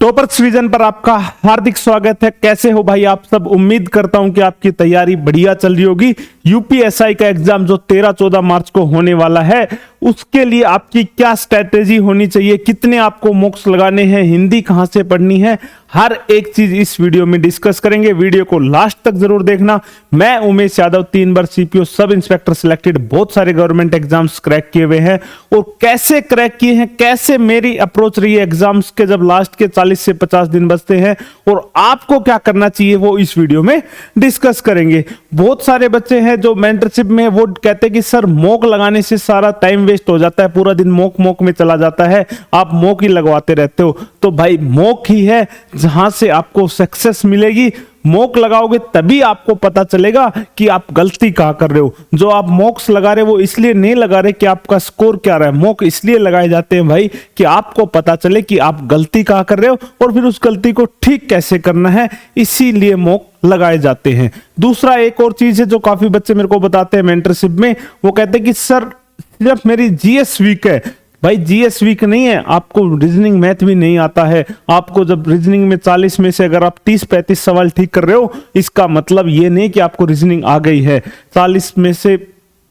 Toppers vision पर आपका हार्दिक स्वागत है। कैसे हो भाई आप सब? उम्मीद करता हूं कि आपकी तैयारी बढ़िया चल रही होगी। यूपीएसआई का एग्जाम जो 13-14 मार्च को होने वाला है, उसके लिए आपकी क्या स्ट्रेटेजी होनी चाहिए, कितने आपको मॉक्स लगाने हैं, हिंदी कहां से पढ़नी है, हर एक चीज इस वीडियो में डिस्कस करेंगे। वीडियो को लास्ट तक जरूर देखना। मैं उमेश यादव, 3 बार सीपीओ सब इंस्पेक्टर सिलेक्टेड, बहुत सारे गवर्नमेंट एग्जाम्स क्रैक किए हुए हैं और कैसे क्रैक किए हैं, कैसे मेरी अप्रोच रही है एग्जाम्स के जब लास्ट के 40 से 50 दिन बचते हैं और आपको क्या करना चाहिए, वो इस वीडियो में डिस्कस करेंगे। बहुत सारे बच्चे हैं जो मेंटरशिप में वो कहते हैं कि सर मॉक लगाने से सारा टाइम वेस्ट हो जाता है, पूरा दिन मॉक में चला जाता है, आप मॉक ही लगवाते रहते हो। तो भाई मॉक ही है जहां से आपको सक्सेस मिलेगी। मॉक लगाओगे तभी आपको पता चलेगा कि आप गलती कहां कर रहे हो। जो आप मॉक्स लगा रहे हो वो इसलिए नहीं लगा रहे कि आपका स्कोर क्या रहा है। मॉक इसलिए लगाए जाते हैं भाई कि आपको पता चले कि आप गलती कहां कर रहे हो और फिर उस गलती को ठीक कैसे करना है, इसीलिए मॉक लगाए जाते हैं। दूसरा एक और चीज है जो काफी बच्चे मेरे को बताते हैं मेंटरशिप में, वो कहते हैं कि सर सिर्फ मेरी जीएस वीक है। भाई जीएस वीक नहीं है, आपको रीजनिंग मैथ भी नहीं आता है। आपको जब रीजनिंग में 40 में से अगर आप 30-35 सवाल ठीक कर रहे हो, इसका मतलब ये नहीं कि आपको रीजनिंग आ गई है। 40 में से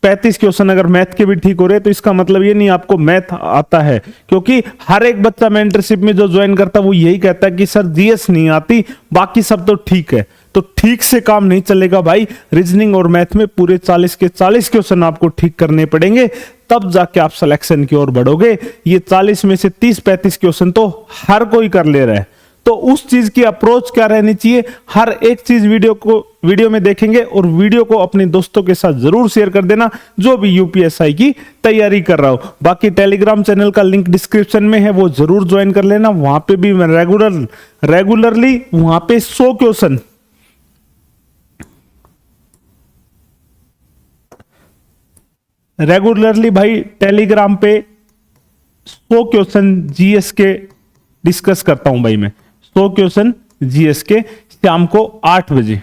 35 क्वेश्चन अगर मैथ के भी ठीक हो रहे हैं तो इसका मतलब ये नहीं आपको मैथ आता है, क्योंकि हर एक बच्चा मेंटरशिप में जो ज्वाइन करता है वो यही कहता है कि सर जीएस नहीं आती, बाकी सब तो ठीक है। तो ठीक से काम नहीं चलेगा भाई। रीजनिंग और मैथ में पूरे 40 के 40 क्वेश्चन आपको ठीक करने पड़ेंगे, तब जाके आप सिलेक्शन की ओर बढ़ोगे। ये 40 में से 30-35 क्वेश्चन तो हर कोई कर ले रहा है। तो उस चीज की अप्रोच क्या रहनी चाहिए, हर एक चीज वीडियो में देखेंगे और वीडियो को अपने दोस्तों के साथ जरूर शेयर कर देना जो भी यूपीएसआई की तैयारी कर रहा हो। बाकी टेलीग्राम चैनल का लिंक डिस्क्रिप्शन में है, वो जरूर ज्वाइन कर लेना। वहां पे भी मैं रेगुलरली वहां पे 100 क्वेश्चन भाई टेलीग्राम पे 100 क्वेश्चन जीएस के डिस्कस करता हूं भाई। मैं 100 क्वेश्चन जीएस के शाम को 8 बजे।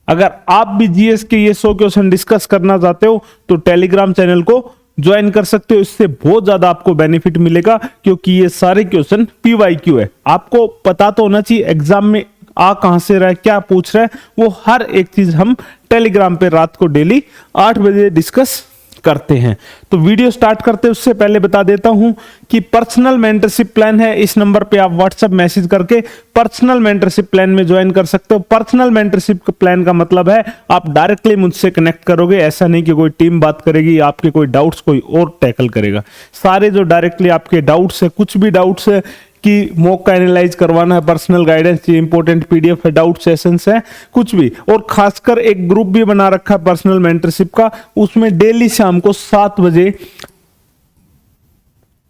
अगर आप भी जीएस के ये 100 क्वेश्चन डिस्कस करना चाहते हो तो टेलीग्राम चैनल को ज्वाइन कर सकते हो। इससे बहुत ज्यादा आपको बेनिफिट मिलेगा, क्योंकि ये सारे क्वेश्चन पीवाईक्यू है। आपको पता तो होना चाहिए एग्जाम में आ कहां से रहा है, क्या पूछ रहा है, वो हर एक चीज हम टेलीग्राम पे रात को डेली 8 बजे डिस्कस करते हैं। तो वीडियो स्टार्ट करते हैं उससे पहले बता देता हूं कि पर्सनल मेंटरशिप प्लान है। इस नंबर पे आप व्हाट्सएप मैसेज करके पर्सनल मेंटरशिप प्लान में ज्वाइन कर सकते हो। पर्सनल मेंटरशिप प्लान का मतलब है आप डायरेक्टली मुझसे कनेक्ट करोगे, ऐसा नहीं कि कोई टीम बात करेगी, आपके कोई डाउट्स कोई और टैकल करेगा। सारे जो डायरेक्टली आपके डाउट्स है, कुछ भी डाउट्स है कि मॉक का एनालाइज करवाना है, पर्सनल गाइडेंस, इंपॉर्टेंट पीडीएफ है, डाउट सेशंस है, कुछ भी। और खासकर एक ग्रुप भी बना रखा है पर्सनल मेंटरशिप का, उसमें डेली शाम को 7 बजे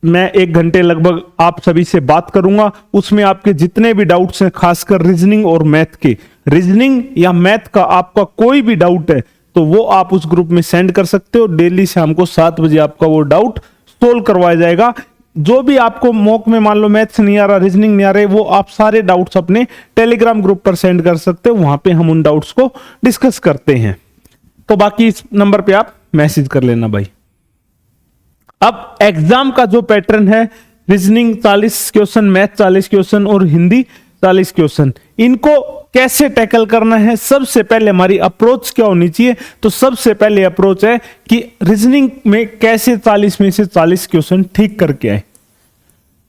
मैं 1 घंटे लगभग आप सभी से बात करूंगा। उसमें आपके जितने भी डाउट्स हैं, खासकर रीजनिंग और मैथ के, रीजनिंग या मैथ का आपका कोई भी डाउट है तो वो आप उस ग्रुप में सेंड कर सकते हो। डेली शाम को 7 बजे आपका वो डाउट सोल्व करवाया जाएगा। जो भी आपको मॉक में मान लो मैथ्स नहीं आ रहा, रीजनिंग नहीं आ रहे, वो आप सारे डाउट्स अपने टेलीग्राम ग्रुप पर सेंड कर सकते हो। वहां पे हम उन डाउट्स को डिस्कस करते हैं। तो बाकी इस नंबर पे आप मैसेज कर लेना भाई। अब एग्जाम का जो पैटर्न है, रीजनिंग 40 क्वेश्चन, मैथ 40 क्वेश्चन और हिंदी 40 क्वेश्चन, इनको कैसे टैकल करना है, सबसे पहले हमारी अप्रोच क्या होनी चाहिए। तो सबसे पहले अप्रोच है कि रीजनिंग में कैसे 40 में से 40 क्वेश्चन ठीक करके आए।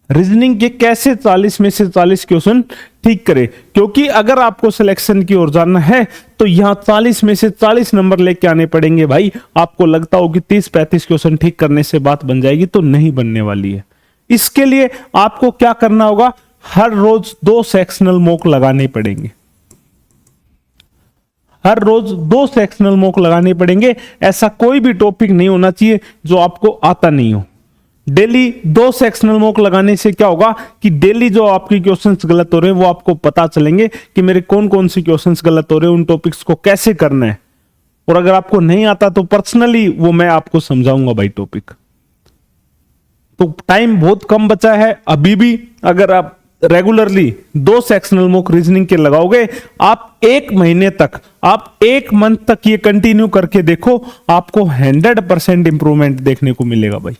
रीजनिंग के कैसे 40 में से 40 क्वेश्चन ठीक करें, क्योंकि अगर आपको सिलेक्शन की ओर जाना है तो यहां 40 में से 40 नंबर लेके आने पड़ेंगे भाई। आपको लगता हो कि 30-35 क्वेश्चन ठीक करने से बात बन जाएगी, तो नहीं बनने वाली है। इसके लिए आपको क्या करना होगा, हर रोज 2 सेक्शनल मॉक लगाने पड़ेंगे। हर रोज 2 सेक्शनल मॉक लगाने पड़ेंगे। ऐसा कोई भी टॉपिक नहीं होना चाहिए जो आपको आता नहीं हो। डेली 2 सेक्शनल मॉक लगाने से क्या होगा कि डेली जो आपकी क्वेश्चंस गलत हो रहे हैं वो आपको पता चलेंगे कि मेरे कौन कौन से क्वेश्चंस गलत हो रहे हैं, उन टॉपिक्स को कैसे करना है। और अगर आपको नहीं आता तो पर्सनली वो मैं आपको समझाऊंगा भाई टॉपिक। तो टाइम बहुत कम बचा है अभी भी। अगर आप रेगुलरली 2 सेक्शनल मॉक रीजनिंग के लगाओगे, आप 1 महीने तक, आप 1 मंथ तक ये कंटिन्यू करके देखो, आपको 100% इंप्रूवमेंट देखने को मिलेगा भाई।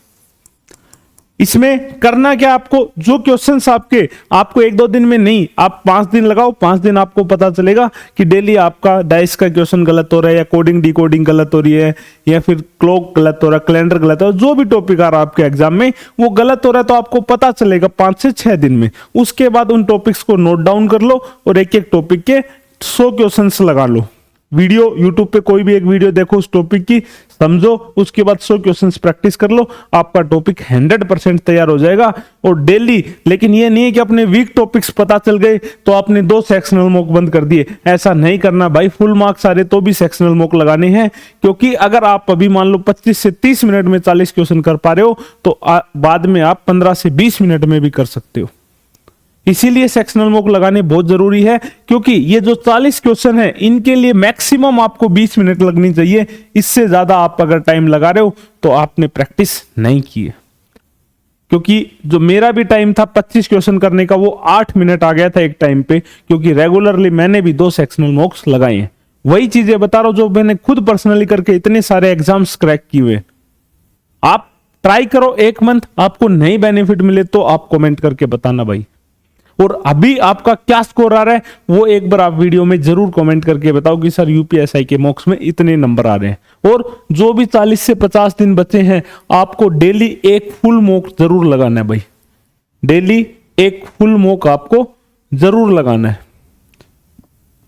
इसमें करना क्या, आपको जो क्वेश्चंस आपको 1-2 दिन में नहीं, आप 5 दिन लगाओ, 5 दिन आपको पता चलेगा कि डेली आपका डाइस का क्वेश्चन गलत हो रहा है, या कोडिंग डिकोडिंग गलत हो रही है, या फिर क्लॉक गलत हो रहा है, कैलेंडर गलत हो रहा है, जो भी टॉपिक आ रहा है आपके एग्जाम में वो गलत हो रहा है, तो आपको पता चलेगा 5 से 6 दिन में। उसके बाद उन टॉपिक्स को नोट डाउन कर लो और एक एक टॉपिक के 100 क्वेश्चंस लगा लो। वीडियो यूट्यूब पे कोई भी एक वीडियो देखो उस टॉपिक की, समझो, उसके बाद 100 क्वेश्चंस प्रैक्टिस कर लो, आपका टॉपिक 100% तैयार हो जाएगा। और डेली, लेकिन ये नहीं है कि अपने वीक टॉपिक्स पता चल गए तो आपने 2 सेक्शनल मॉक बंद कर दिए, ऐसा नहीं करना भाई। फुल मार्क्स आ रहे तो भी सेक्शनल मॉक लगाने हैं, क्योंकि अगर आप अभी मान लो 25 से 30 मिनट में 40 क्वेश्चन कर पा रहे हो तो बाद में आप 15 से 20 मिनट में भी कर सकते हो। इसीलिए सेक्शनल मॉक लगाने बहुत जरूरी है, क्योंकि ये जो 40 क्वेश्चन है इनके लिए मैक्सिमम आपको 20 मिनट लगनी चाहिए। इससे ज्यादा आप अगर टाइम लगा रहे हो तो आपने प्रैक्टिस नहीं की है। क्योंकि जो मेरा भी टाइम था 25 क्वेश्चन करने का, वो 8 मिनट आ गया था एक टाइम पे, क्योंकि रेगुलरली मैंने भी 2 सेक्शनल मॉक्स लगाए हैं। वही चीजें बता रहा हूं जो मैंने खुद पर्सनली करके इतने सारे एग्जाम्स क्रैक किए हुए। आप ट्राई करो 1 मंथ, आपको नहीं बेनिफिट मिले तो आप कमेंट करके बताना भाई। और अभी आपका क्या स्कोर आ रहा है वो एक बार आप वीडियो में जरूर कमेंट करके बताओ कि सर यूपीएसआई के मॉक्स में इतने नंबर आ रहे हैं। और जो भी 40 से 50 दिन बचे हैं, आपको डेली एक फुल मॉक जरूर लगाना है भाई। डेली एक फुल मॉक आपको जरूर लगाना है,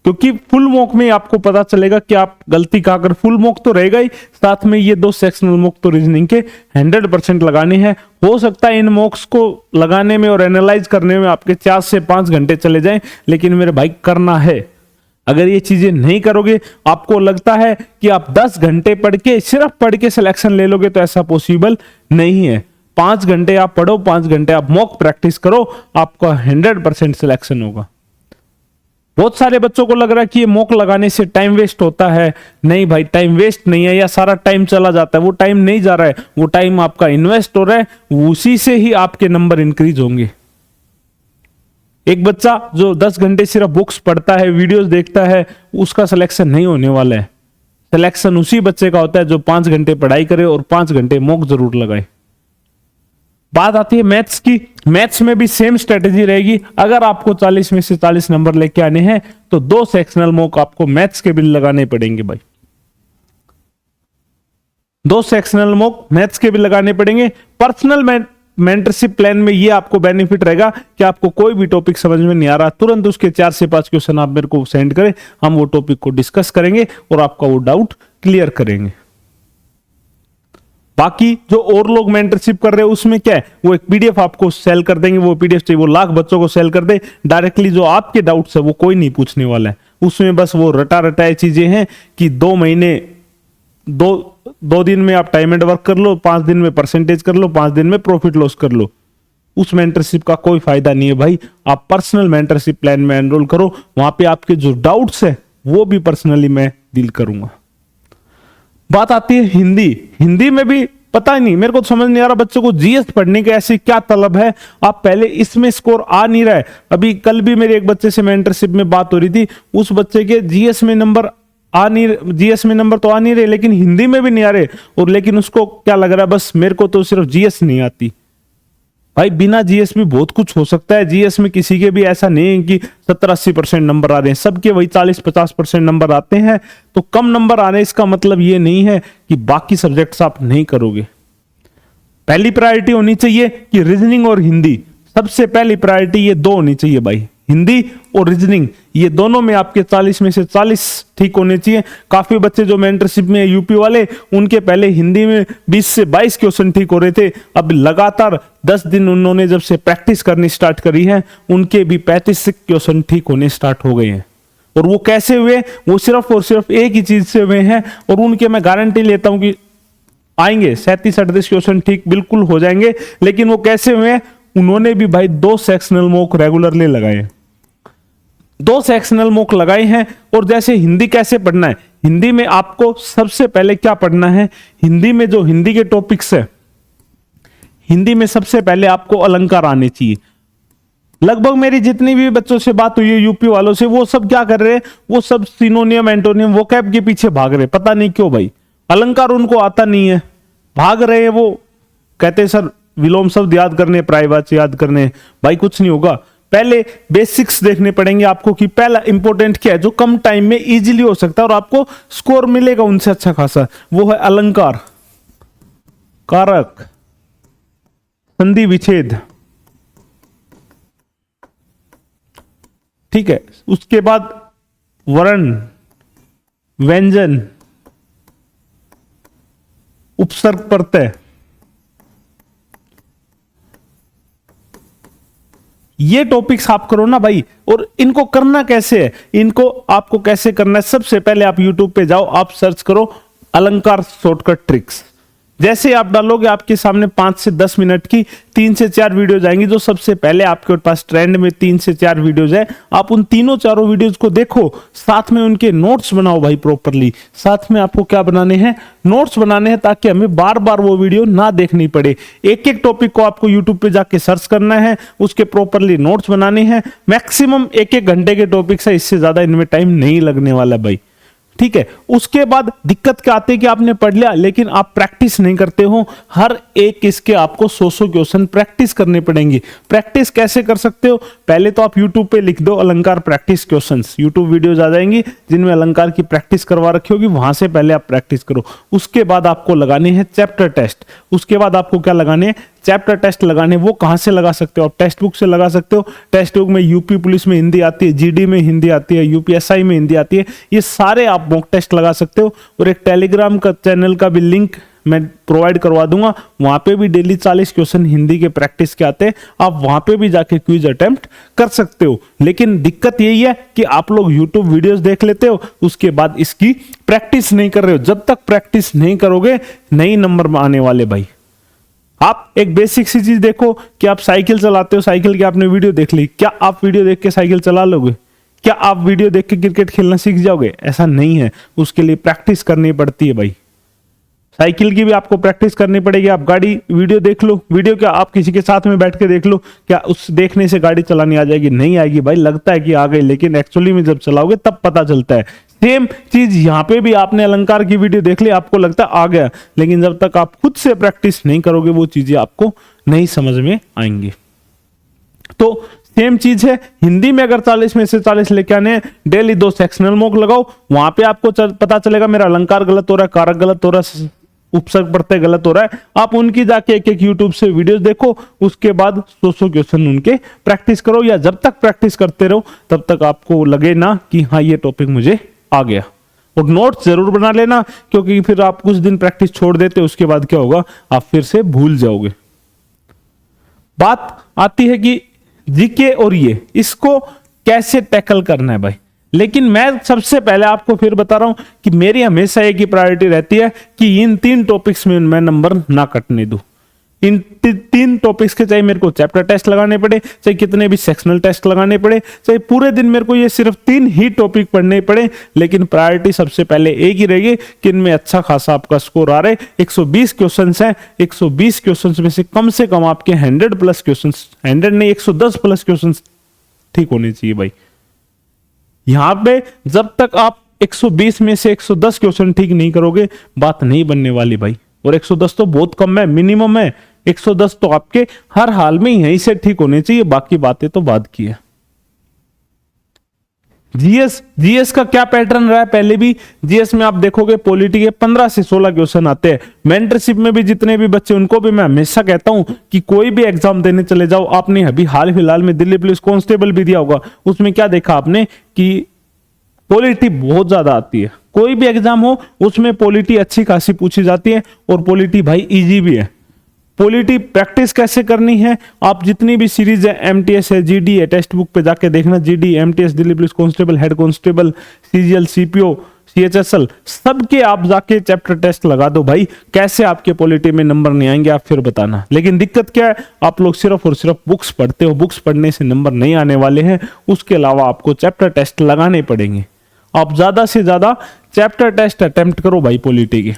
क्योंकि फुल मॉक में आपको पता चलेगा कि आप गलती कहां कर। फुल मॉक तो रहेगा ही, साथ में ये 2 सेक्शनल मॉक तो रीजनिंग के 100% लगाने हैं। हो सकता है इन मॉक्स को लगाने में और एनालाइज करने में आपके 4 से 5 घंटे चले जाएं, लेकिन मेरे भाई करना है। अगर ये चीजें नहीं करोगे, आपको लगता है कि आप 10 घंटे पढ़ के, सिर्फ पढ़ के सिलेक्शन ले लोगे, तो ऐसा पॉसिबल नहीं है। 5 घंटे आप पढ़ो, 5 घंटे आप मॉक प्रैक्टिस करो, आपका 100% सिलेक्शन होगा। बहुत सारे बच्चों को लग रहा है कि ये मॉक लगाने से टाइम वेस्ट होता है। नहीं भाई, टाइम वेस्ट नहीं है, या सारा टाइम चला जाता है। वो टाइम नहीं जा रहा है, वो टाइम आपका इन्वेस्ट हो रहा है, उसी से ही आपके नंबर इंक्रीज होंगे। एक बच्चा जो 10 घंटे सिर्फ बुक्स पढ़ता है, वीडियोस देखता है, उसका सिलेक्शन नहीं होने वाला है। सिलेक्शन उसी बच्चे का होता है जो 5 घंटे पढ़ाई करे और 5 घंटे मॉक जरूर लगाए। बात आती है मैथ्स की। मैथ्स में भी सेम स्ट्रेटेजी रहेगी। अगर आपको 40 में से 40 नंबर लेके आने हैं तो 2 सेक्शनल मॉक आपको मैथ्स के भी लगाने पड़ेंगे भाई। 2 सेक्शनल मॉक मैथ्स के भी लगाने पड़ेंगे। पर्सनल मेंटरशिप प्लान में ये आपको बेनिफिट रहेगा कि आपको कोई भी टॉपिक समझ में नहीं आ रहा, तुरंत उसके 4 से 5 क्वेश्चन आप मेरे को सेंड करें, हम वो टॉपिक को डिस्कस करेंगे और आपका वो डाउट क्लियर करेंगे। बाकी जो और लोग मेंटरशिप कर रहे हैं उसमें क्या है, वो एक पीडीएफ आपको सेल कर देंगे। वो पीडीएफ चाहिए, वो लाख बच्चों को सेल कर दे डायरेक्टली। जो आपके डाउट्स है वो कोई नहीं पूछने वाला है। उसमें बस वो रटा रटाए चीजें हैं कि 2 महीने 2 दिन में आप टाइम एंड वर्क कर लो, 5 दिन में परसेंटेज कर लो, 5 दिन में प्रॉफिट लॉस कर लो। उस मेंटरशिप का कोई फायदा नहीं है भाई। आप पर्सनल मेंटरशिप प्लान में एनरोल करो, वहां पे आपके जो डाउट्स है वो भी पर्सनली मैं डील करूंगा। बात आती है हिंदी। हिंदी में भी पता नहीं, मेरे को तो समझ नहीं आ रहा बच्चों को जीएस पढ़ने की ऐसी क्या तलब है। आप पहले इसमें स्कोर आ नहीं रहा है। अभी कल भी मेरे एक बच्चे से मेंटरशिप में बात हो रही थी, उस बच्चे के जीएस में नंबर जीएस में नंबर तो आ नहीं रहे, लेकिन हिंदी में भी नहीं आ रहे। और लेकिन उसको क्या लग रहा है, बस मेरे को तो सिर्फ जीएस नहीं आती। भाई बिना जीएस भी बहुत कुछ हो सकता है। जीएस में किसी के भी ऐसा नहीं है कि 70-80% नंबर आ रहे हैं, सबके वही 40-50% नंबर आते हैं। तो कम नंबर आने इसका मतलब ये नहीं है कि बाकी सब्जेक्ट्स आप नहीं करोगे। पहली प्रायोरिटी होनी चाहिए कि रीजनिंग और हिंदी, सबसे पहली प्रायोरिटी ये 2 होनी चाहिए भाई। हिंदी और रीजनिंग, ये दोनों में आपके 40 में से 40 ठीक होने चाहिए। काफी बच्चे जो मेंटरशिप में यूपी वाले, उनके पहले हिंदी में 20 से 22 क्वेश्चन ठीक हो रहे थे। अब लगातार 10 दिन उन्होंने जब से प्रैक्टिस करनी स्टार्ट करी है, उनके भी 35 क्वेश्चन ठीक होने स्टार्ट हो गए हैं। और वो कैसे हुए, वो सिर्फ और सिर्फ एक ही चीज से हुए हैं। और उनके मैं गारंटी लेता हूं कि आएंगे 37-38 क्वेश्चन ठीक बिल्कुल हो जाएंगे। लेकिन वो कैसे हुए, उन्होंने भी भाई 2 सेक्शनल मॉक रेगुलरली लगाए, 2 सेक्शनल मॉक लगाए हैं। और जैसे हिंदी कैसे पढ़ना है, हिंदी में आपको सबसे पहले क्या पढ़ना है, हिंदी में जो हिंदी के टॉपिक्स है, हिंदी में सबसे पहले आपको अलंकार आने चाहिए। लगभग मेरी जितनी भी बच्चों से बात हुई है यूपी वालों से, वो सब क्या कर रहे हैं, वो सब सिनोनियम एंटोनियम वोकैब के पीछे भाग रहे हैं। पता नहीं क्यों भाई, अलंकार उनको आता नहीं है, भाग रहे हैं। वो कहते हैं सर विलोम शब्द याद करने, पर्यायवाची याद करने, भाई कुछ नहीं होगा। पहले बेसिक्स देखने पड़ेंगे आपको कि पहला इंपॉर्टेंट क्या है जो कम टाइम में इजीली हो सकता है और आपको स्कोर मिलेगा उनसे अच्छा खासा, वो है अलंकार, कारक, संधि विच्छेद, ठीक है। उसके बाद वर्ण, व्यंजन, उपसर्ग प्रत्यय, ये टॉपिक्स आप करो ना भाई। और इनको करना कैसे है, इनको आपको कैसे करना है, सबसे पहले आप YouTube पे जाओ, आप सर्च करो अलंकार शॉर्टकट ट्रिक्स। जैसे आप डालोगे आपके सामने 5 से 10 मिनट की 3 से 4 वीडियोज आएंगी, जो सबसे पहले आपके पास ट्रेंड में 3 से 4 वीडियोज है। आप उन तीनों चारों वीडियोज को देखो, साथ में उनके नोट्स बनाओ भाई प्रॉपरली। साथ में आपको क्या बनाने हैं, नोट्स बनाने हैं, ताकि हमें बार बार वो वीडियो ना देखनी पड़े। एक एक टॉपिक को आपको यूट्यूब पे जाके सर्च करना है, उसके प्रॉपरली नोट्स बनाने हैं। मैक्सिमम 1-1 घंटे के टॉपिक्स है, इससे ज्यादा इनमें टाइम नहीं लगने वाला भाई, ठीक है। उसके बाद दिक्कत क्या आती है कि आपने पढ़ लिया लेकिन आप प्रैक्टिस नहीं करते हो। हर एक इसके आपको 100 क्वेश्चन प्रैक्टिस करने पड़ेंगे। प्रैक्टिस कैसे कर सकते हो, पहले तो आप YouTube पे लिख दो अलंकार प्रैक्टिस क्वेश्चंस, YouTube वीडियोज आ जाएंगी जिनमें अलंकार की प्रैक्टिस करवा रखी होगी, वहां से पहले आप प्रैक्टिस करो। उसके बाद आपको लगाने हैं चैप्टर टेस्ट। उसके बाद आपको क्या लगाने हैं, चैप्टर टेस्ट लगाने। वो कहां से लगा सकते हो, आप टेक्स्ट बुक से लगा सकते हो। टेक्स्ट बुक में यूपी पुलिस में हिंदी आती है, जीडी में हिंदी आती है, यूपीएसआई में हिंदी आती है, ये सारे आप मॉक टेस्ट लगा सकते हो। और एक टेलीग्राम का चैनल का भी लिंक मैं प्रोवाइड करवा दूंगा, वहां पे भी डेली 40 क्वेश्चन हिंदी के प्रैक्टिस के आते हैं, आप वहां पे भी जाके क्विज अटेम्प्ट कर सकते हो। लेकिन दिक्कत यही है कि आप लोग यूट्यूब वीडियोस देख लेते हो, उसके बाद इसकी प्रैक्टिस नहीं कर रहे हो। जब तक प्रैक्टिस नहीं करोगे नहीं नंबर आने वाले भाई। आप एक बेसिक सी चीज देखो कि आप साइकिल चलाते हो, साइकिल की आपने वीडियो देख ली, क्या आप वीडियो देख के साइकिल चला लोगे? क्या आप वीडियो देख के क्रिकेट खेलना सीख जाओगे? ऐसा नहीं है, उसके लिए प्रैक्टिस करनी पड़ती है भाई। साइकिल की भी आपको प्रैक्टिस करनी पड़ेगी। आप गाड़ी वीडियो देख लो, वीडियो क्या आप किसी के साथ में बैठ के देख लो, क्या उस देखने से गाड़ी चलानी आ जाएगी? नहीं आएगी भाई। लगता है कि आ गई, लेकिन एक्चुअली में जब चलाओगे तब पता चलता है। सेम चीज यहाँ पे भी, आपने अलंकार की वीडियो देख ली, आपको लगता है आ गया, लेकिन जब तक आप खुद से प्रैक्टिस नहीं करोगे वो चीजें आपको नहीं समझ में आएंगी। तो सेम चीज है हिंदी में, अगर 40 में से 40 लेके आने हैं, डेली 2 सेक्शनल मॉक लगाओ, वहां पे आपको पता चलेगा मेरा अलंकार गलत हो रहा है, कारक गलत हो रहा है, उपसर्ग प्रत्यय गलत हो रहा है। आप उनकी जाके एक एक यूट्यूब से वीडियोस देखो, उसके बाद 100 क्वेश्चन उनके प्रैक्टिस करो, या जब तक प्रैक्टिस करते रहो तब तक आपको लगे ना कि हाँ ये टॉपिक मुझे आ गया। और नोट्स जरूर बना लेना, क्योंकि फिर आप कुछ दिन प्रैक्टिस छोड़ देते, उसके बाद क्या होगा, आप फिर से भूल जाओगे। बात आती है कि जीके और ये इसको कैसे टैकल करना है भाई। लेकिन मैं सबसे पहले आपको फिर बता रहा हूं कि मेरी हमेशा एक ही प्रायोरिटी रहती है कि इन 3 टॉपिक्स में मैं नंबर ना कटने दूं। इन 3 टॉपिक्स के चाहे मेरे को चैप्टर टेस्ट लगाने पड़े, चाहे कितने भी सेक्शनल टेस्ट लगाने पड़े, चाहे पूरे दिन मेरे को ये सिर्फ 3 ही टॉपिक पढ़ने पड़े, लेकिन प्रायोरिटी सबसे पहले एक ही रहेगी कि इनमें अच्छा खासा आपका स्कोर आ रहा है। 120 क्वेश्चंस हैं, 120 क्वेश्चंस में से कम आपके 100 प्लस क्वेश्चंस, 100 नहीं 110 प्लस क्वेश्चंस ठीक होने चाहिए भाई। यहां पे जब तक आप 120 में से 110 क्वेश्चन ठीक नहीं करोगे, बात नहीं बनने वाली भाई। और 110 तो बहुत कम है, मिनिमम है। 110 तो आपके हर हाल में यहीं से ठीक होने चाहिए, बाकी बातें तो बाद की है। जीएस का क्या पैटर्न रहा है, पहले भी जीएस में आप देखोगे पॉलिटी के 15 से 16 क्वेश्चन आते हैं। मेंटरशिप में भी जितने भी बच्चे, उनको भी मैं हमेशा कहता हूं कि कोई भी एग्जाम देने चले जाओ। आपने अभी हाल फिलहाल में दिल्ली पुलिस कांस्टेबल भी दिया होगा, उसमें क्या देखा आपने कि पॉलिटी बहुत ज्यादा आती है। कोई भी एग्जाम हो उसमें पॉलिटी अच्छी खासी पूछी जाती है, और पॉलिटी भाई इजी भी है। पॉलिटी प्रैक्टिस कैसे करनी है, आप जितनी भी सीरीज है, एमटीएस है, जीडी है, टेक्स्ट बुक पे जाके देखना। GD, MTS, Delhi police constable, head constable, CGL, CPO, CHSL, सबके आप जाके चैप्टर टेस्ट लगा दो भाई। कैसे आपके पॉलिटी में नंबर नहीं आएंगे आप फिर बताना। लेकिन दिक्कत क्या है, आप लोग सिर्फ और सिर्फ बुक्स पढ़ते हो, बुक्स पढ़ने से नंबर नहीं आने वाले हैं। उसके अलावा आपको चैप्टर टेस्ट लगाने पड़ेंगे। आप ज्यादा से ज्यादा चैप्टर टेस्ट अटेम्प्ट करो भाई पॉलिटी के।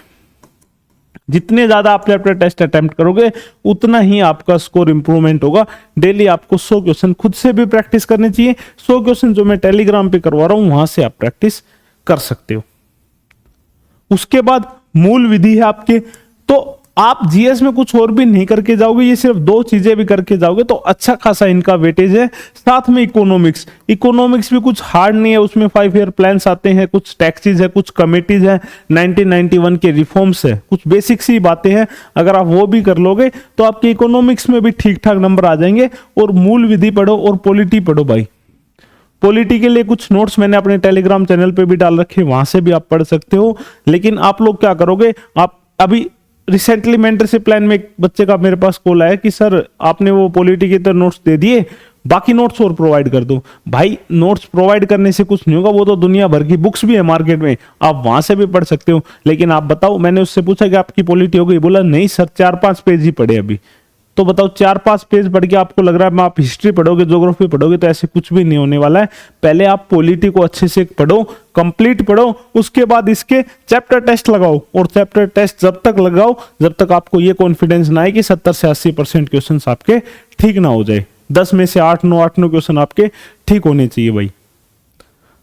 जितने ज्यादा आप चैप्टर टेस्ट अटेम्प्ट करोगे उतना ही आपका स्कोर इंप्रूवमेंट होगा। डेली आपको 100 क्वेश्चन खुद से भी प्रैक्टिस करने चाहिए। 100 क्वेश्चन जो मैं टेलीग्राम पे करवा रहा हूं, वहां से आप प्रैक्टिस कर सकते हो। उसके बाद मूल विधि है आपके, तो आप जीएस में कुछ और भी नहीं करके जाओगे, ये सिर्फ 2 चीजें भी करके जाओगे तो अच्छा खासा इनका वेटेज है। साथ में इकोनॉमिक्स भी कुछ हार्ड नहीं है, उसमें 5 ईयर प्लान्स आते हैं, कुछ टैक्सेस है, कुछ कमेटीज है, 1991 के रिफॉर्म्स है, कुछ बेसिक सी बातें हैं। अगर आप वो भी कर लोगे तो आपके इकोनॉमिक्स में भी ठीक ठाक नंबर आ जाएंगे। और मूल विधि पढ़ो और पॉलिटी पढ़ो भाई। पॉलिटी के लिए कुछ नोट्स मैंने अपने टेलीग्राम चैनल पे भी डाल रखे, वहां से भी आप पढ़ सकते हो। लेकिन आप लोग क्या करोगे, आप अभी रिसेंटली मेंटरशिप प्लान में एक बच्चे का मेरे पास कॉल आया कि सर आपने वो पॉलिटी के तो नोट्स दे दिए, बाकी नोट्स और प्रोवाइड कर दो। भाई नोट्स प्रोवाइड करने से कुछ नहीं होगा, वो तो दुनिया भर की बुक्स भी है मार्केट में, आप वहां से भी पढ़ सकते हो। लेकिन आप बताओ, मैंने उससे पूछा कि आपकी पॉलिटी हो गई, बोला नहीं सर 4-5 पेज ही पढ़े अभी। तो बताओ 4-5 पेज पढ़ के आपको लग रहा है आप हिस्ट्री पढ़ोगे, ज्योग्राफी पढ़ोगे, तो ऐसे कुछ भी नहीं होने वाला है। पहले आप पॉलिटी को अच्छे से पढ़ो, कंप्लीट पढ़ो, उसके बाद इसके चैप्टर टेस्ट लगाओ। और चैप्टर टेस्ट जब तक लगाओ जब तक आपको ये कॉन्फिडेंस ना आए कि 70 से 80% क्वेश्चन आपके ठीक ना हो जाए। 10 में से 8-9 क्वेश्चन आपके ठीक होने चाहिए भाई।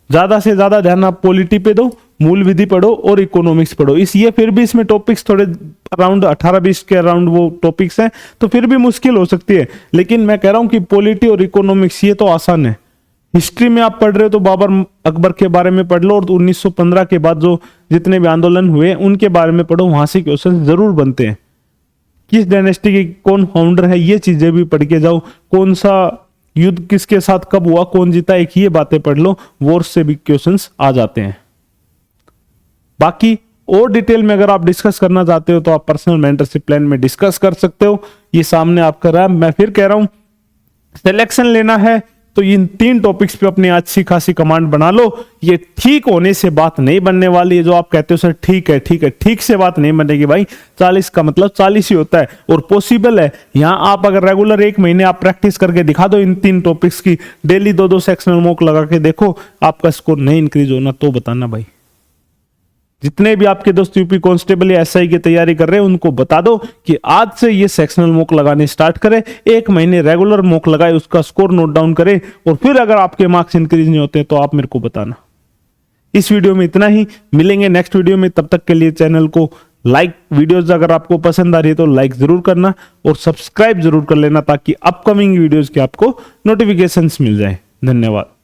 ज्यादा से ज्यादा ध्यान आप पॉलिटी पे दो, मूल विधि पढ़ो और इकोनॉमिक्स पढ़ो। ये फिर भी इसमें टॉपिक्स थोड़े अराउंड 18-20 के अराउंड वो टॉपिक्स हैं, तो फिर भी मुश्किल हो सकती है। लेकिन मैं कह रहा हूं कि पॉलिटी और इकोनॉमिक्स ये तो आसान है। हिस्ट्री में आप पढ़ रहे हो तो बाबर अकबर के बारे में पढ़ लो, और 1915 के बाद जो जितने भी आंदोलन हुए उनके बारे में पढ़ो, वहां से क्वेश्चन जरूर बनते हैं। किस डायनेस्टी के कौन फाउंडर है, ये चीजें भी पढ़ के जाओ। कौन सा युद्ध किसके साथ कब हुआ, कौन जीता, एक ये बातें पढ़ लो, वॉर से भी क्वेश्चंस आ जाते हैं। बाकी और डिटेल में अगर आप डिस्कस करना चाहते हो तो आप पर्सनल मेंटरशिप प्लान में डिस्कस कर सकते हो। ये सामने आपका रहा। मैं फिर कह रहा हूं, सिलेक्शन लेना है तो इन 3 टॉपिक्स पे अपनी अच्छी खासी कमांड बना लो। ये ठीक होने से बात नहीं बनने वाली है। जो आप कहते हो सर ठीक है, ठीक से बात नहीं बनेगी भाई। 40 का मतलब 40 ही होता है और पॉसिबल है। यहां आप अगर रेगुलर 1 महीने आप प्रैक्टिस करके दिखा दो इन 3 टॉपिक्स की, डेली 2-2 सेक्शनल मॉक लगा के देखो, आपका स्कोर नहीं इंक्रीज होना तो बताना भाई। जितने भी आपके दोस्त यूपी कांस्टेबल या एसआई की तैयारी कर रहे हैं उनको बता दो कि आज से ये सेक्शनल मॉक लगाने स्टार्ट करें। 1 महीने रेगुलर मॉक लगाए, उसका स्कोर नोट डाउन करें, और फिर अगर आपके मार्क्स इंक्रीज नहीं होते तो आप मेरे को बताना। इस वीडियो में इतना ही, मिलेंगे नेक्स्ट वीडियो में। तब तक के लिए चैनल को लाइक, वीडियोस अगर आपको पसंद आ रही है तो लाइक जरूर करना और सब्सक्राइब जरूर कर लेना, ताकि अपकमिंग वीडियोस के आपको नोटिफिकेशंस मिल जाए। धन्यवाद।